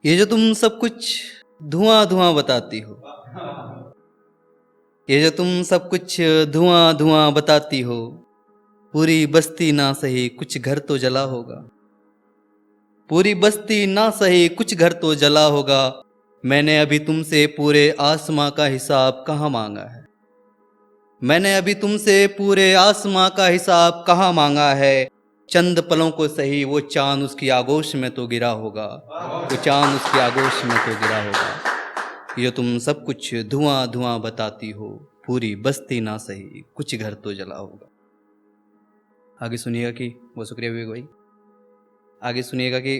ये जो तुम सब कुछ धुआं धुआं बताती हो, ये जो तुम सब कुछ धुआं धुआं बताती हो, पूरी बस्ती ना सही कुछ घर तो जला होगा। पूरी बस्ती ना सही कुछ घर तो जला होगा। मैंने अभी तुमसे पूरे आसमां का हिसाब कहाँ मांगा है। मैंने अभी तुमसे पूरे आसमां का हिसाब कहाँ मांगा है। चंद पलों को सही वो चांद उसकी आगोश में तो गिरा होगा। वो चांद उसकी आगोश में तो गिरा होगा। ये तुम सब कुछ धुआं धुआं बताती हो, पूरी बस्ती ना सही कुछ घर तो जला होगा। आगे सुनिएगा कि वो शुक्रिया विवेक भाई। आगे सुनिएगा कि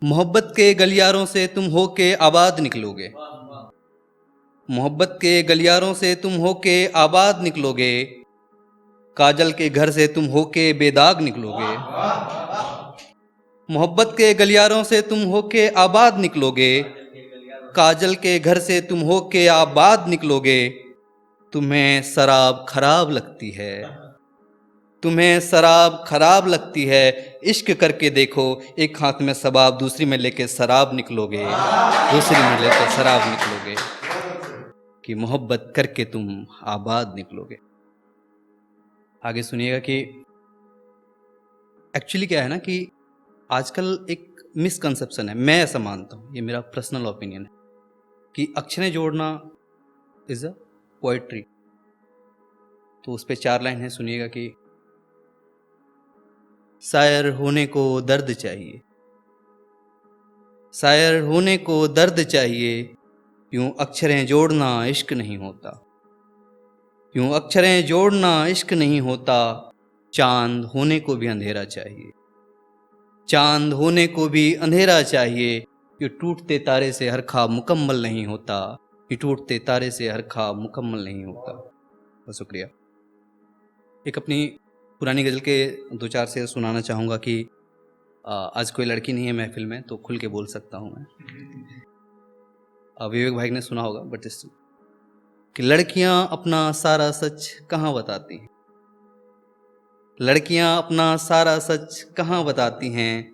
मोहब्बत के गलियारों से तुम होके आबाद निकलोगे। मोहब्बत के गलियारों से तुम होके आबाद निकलोगे। काजल के घर से तुम होके बेदाग निकलोगे। मोहब्बत के गलियारों से तुम होके आबाद निकलोगे। काजल के घर से तुम होके आबाद निकलोगे। तुम्हें शराब खराब लगती है, तुम्हें शराब खराब लगती है। इश्क करके देखो, एक हाथ में शबाब दूसरी में लेके शराब निकलोगे, दूसरी में लेके शराब निकलोगे। कि मोहब्बत करके तुम आबाद निकलोगे। आगे सुनिएगा कि एक्चुअली क्या है ना कि आजकल एक मिसकंसेप्शन है, मैं ऐसा मानता हूँ, ये मेरा पर्सनल ओपिनियन है, कि अक्षरें जोड़ना इज अ पोएट्री। तो उस पे 4 लाइन है, सुनिएगा कि शायर होने को दर्द चाहिए, शायर होने को दर्द चाहिए। यूं अक्षरें जोड़ना इश्क नहीं होता, यूं अक्षरें जोड़ना इश्क नहीं होता। चांद होने को भी अंधेरा चाहिए, चांद होने को भी अंधेरा चाहिए। ये टूटते तारे से हर ख्वाब मुकम्मल नहीं होता, ये टूटते तारे से हर ख्वाब मुकम्मल नहीं होता। बहुत शुक्रिया। एक अपनी पुरानी गज़ल के 2-4 शेर सुनाना चाहूँगा कि आज कोई लड़की नहीं है महफिल में तो खुल के बोल सकता हूँ मैं। विवेक भाई ने सुना होगा बट स्टिल, कि लड़कियाँ अपना सारा सच कहाँ बताती हैं, लड़कियाँ अपना सारा सच कहाँ बताती हैं।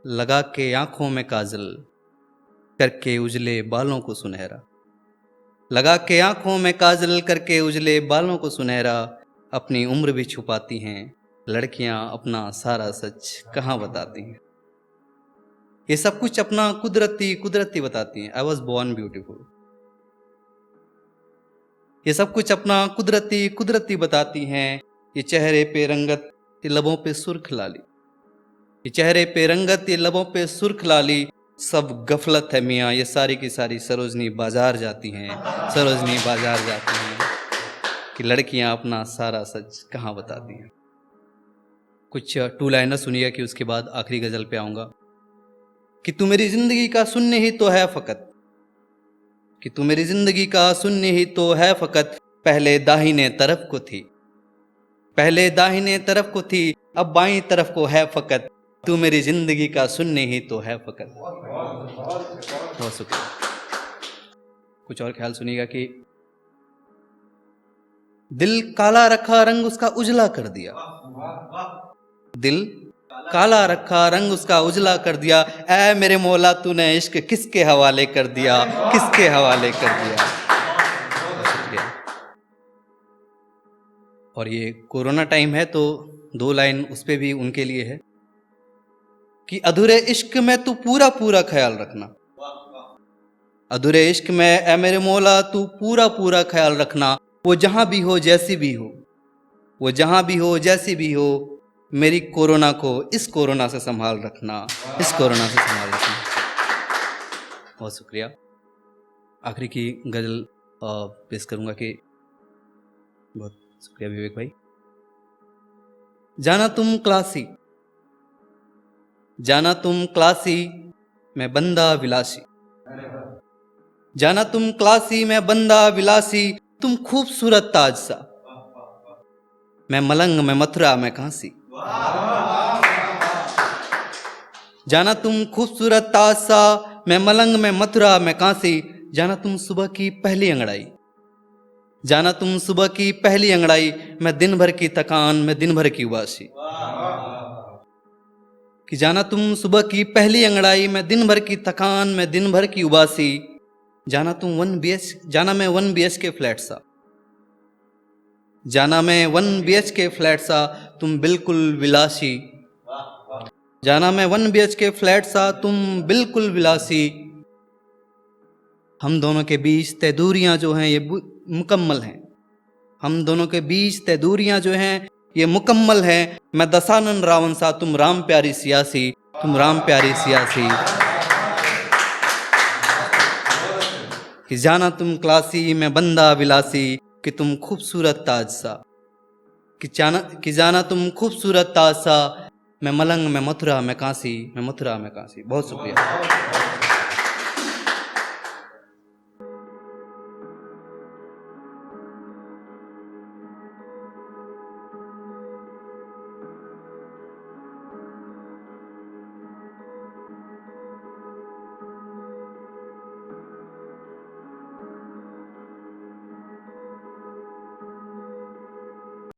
लगा के आंखों में काजल करके उजले बालों को सुनहरा, लगा के आंखों में काजल करके उजले बालों को सुनहरा। अपनी उम्र भी छुपाती हैं लड़कियां, अपना सारा सच कहाँ बताती हैं। ये सब कुछ अपना कुदरती कुदरती बताती हैं। I was born beautiful. ये सब कुछ अपना कुदरती कुदरती बताती हैं। ये चेहरे पे रंगत, ये लबों पे सुर्ख लाली, ये चेहरे पे रंगत, ये लबों पे सुर्ख लाली। सब गफलत है मियाँ, ये सारी की सारी सरोजनी बाजार जाती हैं, सरोजनी बाजार जाती हैं। कि लड़कियां अपना सारा सच कहाँ बताती हैं। कुछ 2 लाइनर सुनिए कि उसके बाद आखिरी गजल पे आऊंगा। कि तू मेरी जिंदगी का शून्य ही तो है फकत, कि तू मेरी जिंदगी का शून्य ही तो है फकत। पहले दाहिने तरफ को थी, पहले दाहिने तरफ को थी, अब बाईं तरफ को है फकत। तू मेरी जिंदगी का शून्य ही तो है फकत। बहुत शुक्रिया। कुछ और ख्याल सुनिएगा कि दिल काला रखा रंग उसका उजला कर दिया, दिल काला रखा रंग उसका उजला कर दिया। ऐ मेरे मौला तूने इश्क किसके हवाले कर दिया, किसके हवाले कर दिया। शुक्रिया। और ये कोरोना टाइम है तो 2 लाइन उस पे भी उनके लिए है कि अधूरे इश्क में तू पूरा पूरा ख्याल रखना, अधूरे इश्क में ऐ मेरे मौला तू पूरा पूरा ख्याल रखना। वो जहां भी हो जैसी भी हो, वो जहां भी हो जैसी भी हो, मेरी कोरोना को इस कोरोना से संभाल रखना, इस कोरोना से संभाल रखना। बहुत शुक्रिया। आखिरी की गजल पेश करूंगा कि बहुत शुक्रिया विवेक भाई। जाना तुम क्लासी, जाना तुम क्लासी मैं बंदा विलासी, जाना तुम क्लासी मैं बंदा विलासी। तुम खूबसूरत ताज सा, मैं मलंग मैं मथुरा मैं कांसी। जाना तुम खूबसूरत ताज सा, मैं मलंग मैं मथुरा मैं कांसी। जाना तुम सुबह की पहली अंगड़ाई, जाना तुम सुबह की पहली अंगड़ाई। मैं दिन भर की थकान, मैं दिन भर की उबासी। कि जाना तुम सुबह की पहली अंगड़ाई में दिन भर की थकान में दिन भर की उबासी, जाना मैं 1 BHK फ्लैट सा, जाना मैं 1 BHK फ्लैट सा तुम बिल्कुल विलासी, जाना मैं 1 BHK फ्लैट सा तुम बिल्कुल विलासी। हम दोनों के बीच तय दूरियां जो हैं ये मुकम्मल हैं, हम दोनों के बीच तय दूरियां जो हैं ये मुकम्मल हैं। मैं दशानन रावण सा तुम राम प्यारी सियासी, तुम राम प्यारी सियासी। कि जाना तुम क्लासी मैं बंदा विलासी, कि तुम खूबसूरत ताज सा, कि जाना तुम खूबसूरत ताज सा, मैं मलंग मैं मथुरा मैं काशी, मैं मथुरा मैं काशी। बहुत शुक्रिया।